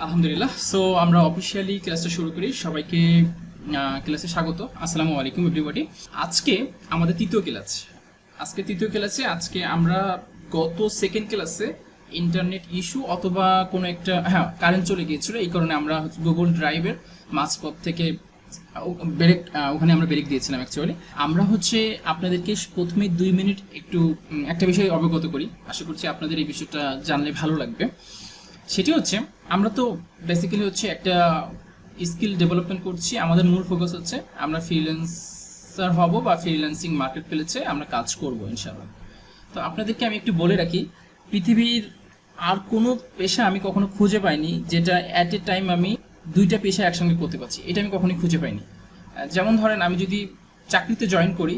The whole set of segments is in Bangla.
আলহামদুলিল্লাহ। সো আমরা অফিসিয়ালি ক্লাসটা শুরু করি। সবাইকে ক্লাসে স্বাগত। আসসালামু আলাইকুম এভরিবডি। আজকে আমাদের তৃতীয় ক্লাসে আজকে আমরা গত সেকেন্ড ক্লাসে ইন্টারনেট ইস্যু অথবা কোনো একটা কারেন্ট চলে গিয়েছিল, এই কারণে আমরা গুগল ড্রাইভের মাঝপথ থেকে ওখানে আমরা ব্রেক দিয়েছিলাম। অ্যাকচুয়ালি আমরা আপনাদেরকে প্রথমে 2 মিনিট একটা বিষয় অবগত করি। আশা করছি আপনাদের এই বিষয়টা জানলে ভালো লাগবে। সেটি আমরা তো বেসিক্যালি একটা স্কিল ডেভেলপমেন্ট করছি। আমাদের মূল ফোকাস আমরা ফ্রিল্যান্সার হব বা ফ্রিল্যান্সিং মার্কেট প্লেসে আমরা কাজ করব ইনশাআল্লাহ। তো আপনাদেরকে আমি একটু বলে রাখি, পৃথিবীর আর কোনো পেশা আমি কখনো খুঁজে পাইনি যেটা অ্যাট এ টাইম আমি 2টা পেশা একসঙ্গে করতে পারছি। এটা আমি কখনোই খুঁজে পাইনি। যেমন ধরেন, আমি যদি চাকরিতে জয়েন করি,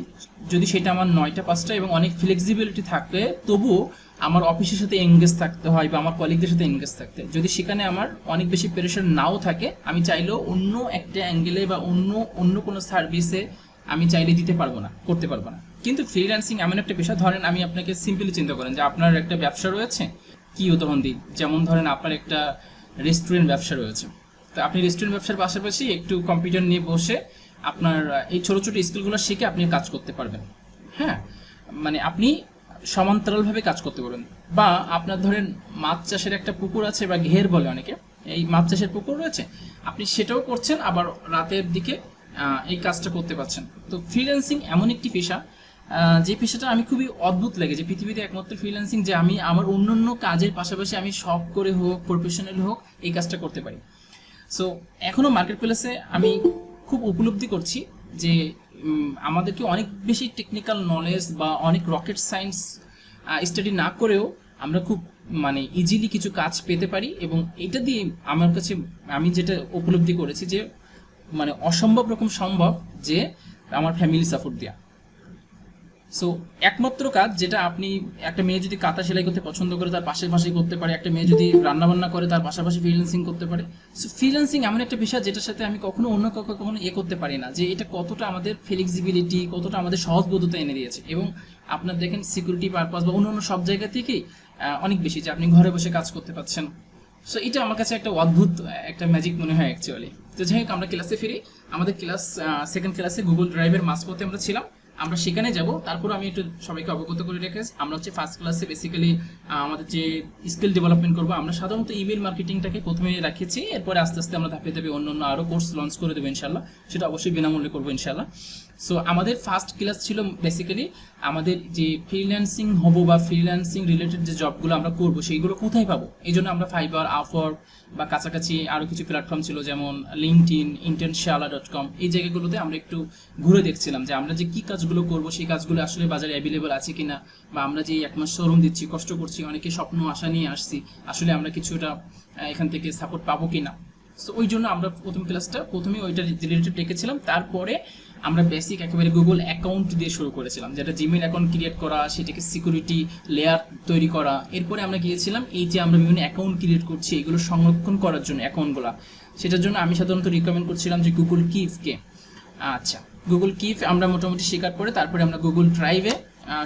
যদি সেটা আমার 9টা 5টা এবং অনেক ফ্লেক্সিবিলিটি থাকে, তবুও আমার অফিসের সাথে এনগেজ থাকতে হয় বা আমার কলিগদের সাথে এনগেজ থাকতে হয়। যদি সেখানে আমার অনেক বেশি প্রেশার নাও থাকে, আমি চাইলেও অন্য একটা অ্যাঙ্গেলে বা অন্য কোনো সার্ভিসে আমি চাইলে করতে পারবো না। কিন্তু ফ্রিল্যান্সিং এমন একটা পেশা, ধরেন আমি আপনাকে সিম্পলি চিন্তা করেন যে আপনার একটা ব্যবসা রয়েছে। কি উদাহরণ দিই, যেমন ধরেন আপনার একটা রেস্টুরেন্ট ব্যবসা রয়েছে। তো আপনি রেস্টুরেন্ট ব্যবসার পাশাপাশি একটু কম্পিউটার নিয়ে বসে আপনার এই ছোটো ছোটো স্কিলগুলো শিখে আপনি কাজ করতে পারবেন। মানে আপনি সমান্তরালভাবে কাজ করতে পারবেন। বা আপনার ধরেন মাছ চাষের একটা পুকুর আছে, বা ঘের বলে অনেকে, এই মাছ চাষের পুকুর রয়েছে, আপনি সেটাও করছেন, আবার রাতের দিকে এই কাজটা করতে পারছেন। তো ফ্রিল্যান্সিং এমন একটি পেশা, যে পেশাটা আমি খুবই অদ্ভুত লাগে, যে পৃথিবীতে একমাত্র ফ্রিল্যান্সিং যে আমি আমার অন্য কাজের পাশাপাশি আমি শখ করে হোক, প্রফেশনাল হোক, এই কাজটা করতে পারি। সো এখনও মার্কেট প্লেসে আমি খুব উপলব্ধি করছি যে আমাদেরকে অনেক বেশি টেকনিক্যাল নলেজ বা অনেক রকেট সায়েন্স স্টাডি না করেও আমরা খুব ইজিলি কিছু কাজ পেতে পারি। এবং এটা দিয়ে আমার কাছে আমি যেটা উপলব্ধি করেছি যে অসম্ভব রকম সম্ভব যে আমার ফ্যামিলি সাপোর্ট দেওয়া। সো একমাত্র কাজ যেটা আপনি, একটা মেয়ে যদি কাঁথা সেলাই করতে পছন্দ করে তার পাশাপাশি করতে পারে, একটা মেয়ে যদি রান্নাবান্না করে তার পাশাপাশি ফ্রিল্যান্সিং করতে পারে। সো ফ্রিল্যান্সিং এমন একটা পেশা যেটার সাথে আমি অন্য কাউকে কখনো করতে পারি না, যে এটা কতটা আমাদের ফ্লেক্সিবিলিটি, কতটা আমাদের সহজবোধতা এনে দিয়েছে। এবং আপনার দেখেন সিকিউরিটি পারপাস বা অন্য সব জায়গা থেকেই অনেক বেশি, যে আপনি ঘরে বসে কাজ করতে পারছেন। সো এটা আমার কাছে একটা অদ্ভুত একটা ম্যাজিক মনে হয় অ্যাকচুয়ালি। তো যাই হোক, আমরা ক্লাসে ফিরি। আমাদের সেকেন্ড ক্লাসে গুগল ড্রাইভের মাঝপথে আমরা ছিলাম, আমরা সেখানে যাব। তারপর আমি একটু সবাইকে অবগত করে রেখেছি, আমরা ফার্স্ট ক্লাসে বেসিক্যালি আমাদের যে স্কিল ডেভেলপমেন্ট করবো, আমরা সাধারণত ইমেল মার্কেটিংটাকে প্রথমে রাখেছি। এরপরে আস্তে আস্তে আমরা ধাপে ধাপে অন্য আরও কোর্স লঞ্চ করে দেবো ইনশাল্লাহ। সেটা অবশ্যই বিনামূল্যে করবো ইনশাল্লাহ। সো আমাদের ফার্স্ট ক্লাস ছিল বেসিক্যালি আমাদের যে ফ্রিল্যান্সিং হবো বা ফ্রিল্যান্সিং রিলেটেড যে জবগুলো আমরা করবো সেইগুলো কোথায় পাবো। এই জন্য আমরা ফাইবার, আপওয়ার্ক বা কাছাকাছি আরও কিছু প্ল্যাটফর্ম ছিল, যেমন লিঙ্কডইন, internship.com, এই জায়গাগুলোতে আমরা একটু ঘুরে দেখছিলাম যে আমরা যে কী কাজগুলো করবো সেই কাজগুলো আসলে বাজারে অ্যাভেলেবল আছে কিনা, বা আমরা যে 1 মাস শোরুম দিচ্ছি, কষ্ট করছি, অনেকে স্বপ্ন আশা নিয়ে আসছি, আসলে আমরা কিছুটা এখান থেকে সাপোর্ট পাবো কিনা। সো ওই জন্য আমরা প্রথমে ওইটা রিলেটেড রেখেছিলাম। তারপরে আমরা বেসিক একেবারে গুগল অ্যাকাউন্ট দিয়ে শুরু করেছিলাম, যেটা জিমেল অ্যাকাউন্ট ক্রিয়েট করা, সেটাকে সিকিউরিটি লেয়ার তৈরি করা। এরপরে আমরা গিয়েছিলাম এই যে আমরা বিভিন্ন অ্যাকাউন্ট ক্রিয়েট করছি, এগুলো সংরক্ষণ করার জন্য অ্যাকাউন্টগুলো, সেটার জন্য আমি সাধারণত রিকমেন্ড করছিলাম যে গুগল কিপকে। আচ্ছা, গুগল কিপ আমরা মোটামুটি শেখার পরে তারপরে আমরা গুগল ড্রাইভে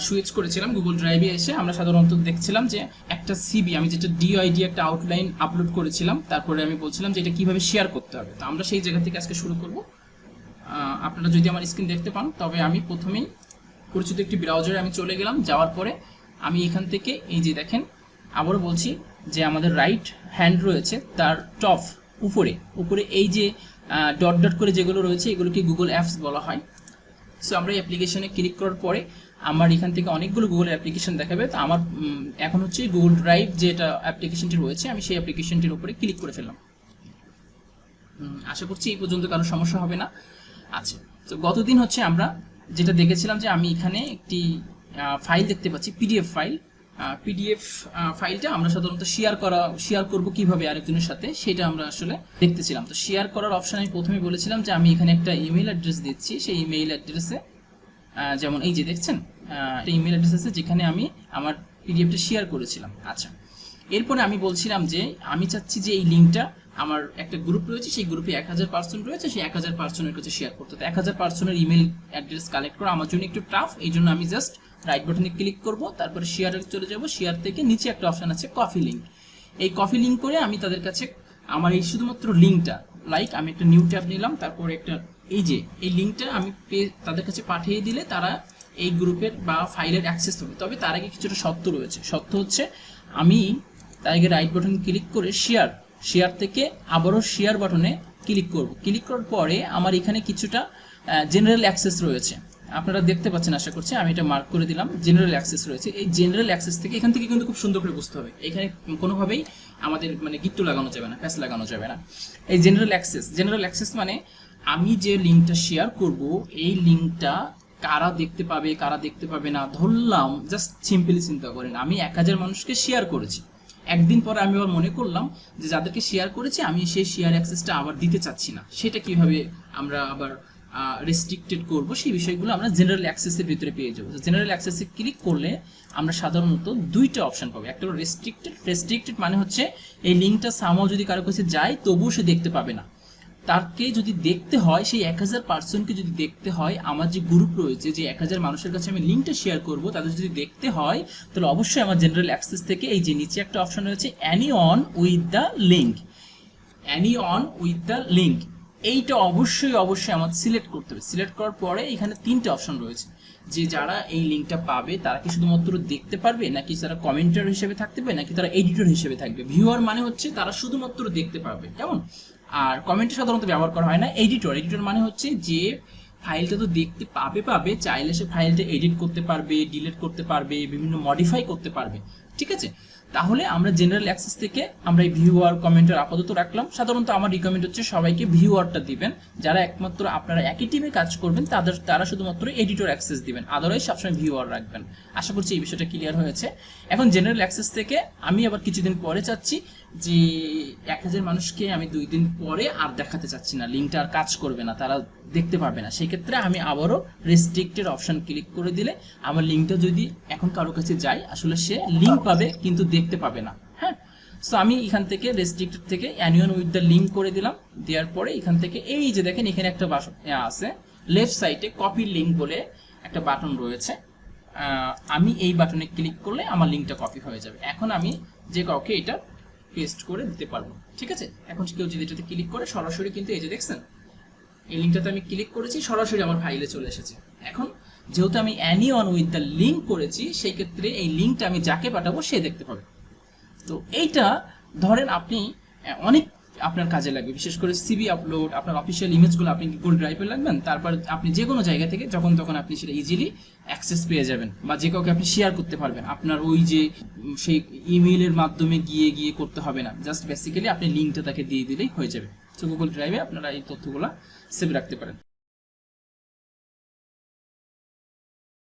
সুইচ করেছিলাম। গুগল ড্রাইভে এসে আমরা সাধারণত দেখছিলাম যে একটা সিবি, আমি যেটা ডিআইডি একটা আউটলাইন আপলোড করেছিলাম, তারপরে আমি বলছিলাম যে এটা কীভাবে শেয়ার করতে হবে। তো আমরা সেই জায়গা থেকে আজকে শুরু করব। আপনারা যদি আমার স্ক্রিন দেখতে পান, তবে আমি প্রথমেই পরিচিত একটি ব্রাউজারে আমি চলে গেলাম। যাওয়ার পরে আমি এখান থেকে এই যে দেখেন, আবারও বলছি যে আমাদের রাইট হ্যান্ড রয়েছে, তার টপ উপরে এই যে ডট ডট করে যেগুলো রয়েছে, এগুলোকে গুগল অ্যাপস বলা হয়। সো আমরা এই অ্যাপ্লিকেশনে ক্লিক করার পরে আমার এখান থেকে অনেকগুলো গুগল অ্যাপ্লিকেশন দেখাবে। তো আমার এখন গুগল ড্রাইভ যেটা অ্যাপ্লিকেশনটি রয়েছে, আমি সেই অ্যাপ্লিকেশনটির উপরে ক্লিক করে ফেললাম। আশা করছি এই পর্যন্ত কারো সমস্যা হবে না। আচ্ছা, তো গতদিন আমরা যেটা দেখেছিলাম যে আমি এখানে একটি ফাইল দেখতে পাচ্ছি, পিডিএফ ফাইলটা আমরা সাধারণত শেয়ার করবো কিভাবে আরেকজনের সাথে, সেটা আমরা আসলে দেখতেছিলাম। তো শেয়ার করার অপশন আমি প্রথমে বলেছিলাম যে আমি এখানে একটা ইমেল অ্যাড্রেস দিচ্ছি। সেই ইমেল অ্যাড্রেসে যেমন এই যে দেখছেন একটা ইমেল অ্যাড্রেস আছে, যেখানে আমি আমার পিডিএফটা শেয়ার করেছিলাম। আচ্ছা, এরপরে আমি বলছিলাম যে আমি চাচ্ছি যে এই লিঙ্কটা, আমার একটা গ্রুপ রয়েছে, সেই গ্রুপে 1000 পার্সন রয়েছে, সেই 1000 পার্সনের কাছে শেয়ার করতে। তো 1000 পার্সনের ইমেল অ্যাড্রেস কালেক্ট করা আমার জন্য একটু টাফ, এই জন্য আমি জাস্ট রাইট বাটনে ক্লিক করব, তারপরে শেয়ারে চলে যাব। শেয়ার থেকে নিচে একটা অপশন আছে কপি লিঙ্ক, এই কপি লিঙ্ক করে আমি তাদের কাছে আমার এই শুধুমাত্র লিঙ্কটা, লাইক আমি একটা নিউ ট্যাব নিলাম, তারপর একটা এই যে এই লিঙ্কটা আমি তাদের কাছে পাঠিয়ে দিলে তারা এই গ্রুপের বা ফাইলের অ্যাক্সেস হবে। তবে তার আগে কিছুটা শর্ত রয়েছে। শর্ত হচ্ছে আমি তার আগে রাইট বাটন ক্লিক করে শেয়ার থেকে আবারও শেয়ার বাটনে ক্লিক করব। ক্লিক করার পরে আমার এখানে কিছুটা জেনারেল অ্যাক্সেস রয়েছে, আপনারা দেখতে পাচ্ছেন আশা করছি। আমি এটা মার্ক করে দিলাম, জেনারেল অ্যাক্সেস রয়েছে। এই জেনারেল অ্যাক্সেস থেকে এখান থেকে কিন্তু খুব সুন্দর করে বুঝতে হবে, এখানে কোনোভাবেই আমাদের মানে গিট্টু লাগানো যাবে না, প্যাচ লাগানো যাবে না। এই জেনারেল অ্যাক্সেস মানে আমি যে লিঙ্কটা শেয়ার করব এই লিঙ্কটা কারা দেখতে পাবে কারা দেখতে পাবে না। ধরলাম, জাস্ট সিম্পলি চিন্তা করেন, আমি 1000 মানুষকে শেয়ার করেছি, একদিন পরে আমি আবার মনে করলাম যে যাদেরকে শেয়ার করেছি আমি সেই শেয়ার অ্যাক্সেসটা আবার দিতে চাচ্ছি না, সেটা কিভাবে আমরা আবার রেস্ট্রিক্টেড করব, সেই বিষয়গুলো আমরা জেনারেল অ্যাক্সেসের ভিতরে পেয়ে যাবো। জেনারেল অ্যাক্সেসে ক্লিক করলে আমরা সাধারণত দুইটা অপশন পাবো। একটা হলো রেস্ট্রিক্টেড মানে হচ্ছে এই লিঙ্কটা সামহাও যদি কারো কাছে যায় তবুও সে দেখতে পাবে না। তাকে যদি দেখতে হয়, সেই 1000 পার্সনকে যদি দেখতে হয়, আমার যে গ্রুপ রয়েছে যে 1000 মানুষের কাছে আমি লিঙ্কটা শেয়ার করব, তাদের যদি দেখতে হয় তাহলে অবশ্যই আমার জেনারেল অ্যাক্সেস থেকে এই যে নিচে একটা অপশন রয়েছে anyone with the link, এইটা অবশ্যই আমার সিলেক্ট করতে হবে। সিলেক্ট করার পরে এখানে 3টে অপশন রয়েছে, যে যারা এই লিঙ্কটা পাবে তারা কি শুধুমাত্র দেখতে পারবে, নাকি তারা কমেন্টার হিসেবে থাকতে পারবে, নাকি তারা এডিটর হিসেবে থাকবে। ভিউয়ার মানে হচ্ছে তারা শুধুমাত্র দেখতে পারবে, কেমন। আর কমেন্টে সাধারণত ব্যবহার করা হয় না। এডিটর মানে হচ্ছে যে ফাইলটা তো দেখতে পাবে, চাইলে সে ফাইলটা এডিট করতে পারবে, ডিলিট করতে পারবে, বিভিন্ন মডিফাই করতে পারবে, ঠিক আছে। তাহলে আমরা জেনারেল অ্যাক্সেস থেকে আমরা এই ভিউয়ার কমেন্টার আপাতত রাখলাম। সাধারণত আমার রিকমেন্ড হচ্ছে সবাইকে ভিউয়ারটা দিবেন, যারা একমাত্র আপনারা একই টিমে কাজ করবেন তারা শুধুমাত্র এডিটর অ্যাক্সেস দিবেন, আদারওয়াইজ সবসময় ভিউয়ার রাখবেন। আশা করছি এই বিষয়টা ক্লিয়ার হয়েছে। এখন জেনারেল অ্যাক্সেস থেকে আমি আবার কিছুদিন পরে চাচ্ছি যে 1000 মানুষকে আমি 2 দিন পরে আর দেখাতে চাচ্ছি না, লিঙ্কটা আর কাজ করবে না, তারা দেখতে পাবে না। সেই ক্ষেত্রে আমি আবারও রেস্ট্রিক্টেড অপশন ক্লিক করে দিলে আমার লিঙ্কটা যদি এখন কারো কাছে যায়, আসলে সে লিঙ্ক পাবে কিন্তু দেখতে পাবে না। হ্যাঁ, সো আমি এখান থেকে রেস্ট্রিক্টেড থেকে অ্যানিয়ন উইথ দ্য লিঙ্ক করে দিলাম। দেওয়ার পরে এখান থেকে এই যে দেখেন এখানে একটা আছে লেফট সাইডে কপি লিঙ্ক বলে একটা বাটন রয়েছে, আমি এই বাটনে ক্লিক করলে আমার লিঙ্কটা কপি হয়ে যাবে। এখন আমি যে কাউকে এটা পেস্ট করে দিতে পারবো, ঠিক আছে। এখন কেউ যদি এটাতে ক্লিক করে সরাসরি কিন্তু এই যে দেখছেন এই লিঙ্কটাতে আমি ক্লিক করেছি, সরাসরি আমার ফাইলে চলে এসেছে। এখন যেহেতু আমি anyone with the link করেছি, সেই ক্ষেত্রে এই লিঙ্কটা আমি যাকে পাঠাবো সে দেখতে পাবে। তো এইটা ধরেন আপনি অনেক আপনার কাজে লাগবে, বিশেষ করে সিভি আপলোড, আপনার অফিসিয়াল ইমেজগুলো আপনি গুগল ড্রাইভে লাগবেন, তারপর আপনি যে কোনো জায়গা থেকে যখন তখন আপনি সেটা ইজিলি অ্যাক্সেস পেয়ে যাবেন, বা যে কাউকে আপনি শেয়ার করতে পারবেন। আপনার ওই যে সেই ইমেইলের মাধ্যমে গিয়ে করতে হবে না, জাস্ট বেসিক্যালি আপনি লিঙ্কটা তাকে দিয়ে দিলেই হয়ে যাবে। তো গুগল ড্রাইভে আপনারা এই তথ্যগুলো সেভ রাখতে পারেন।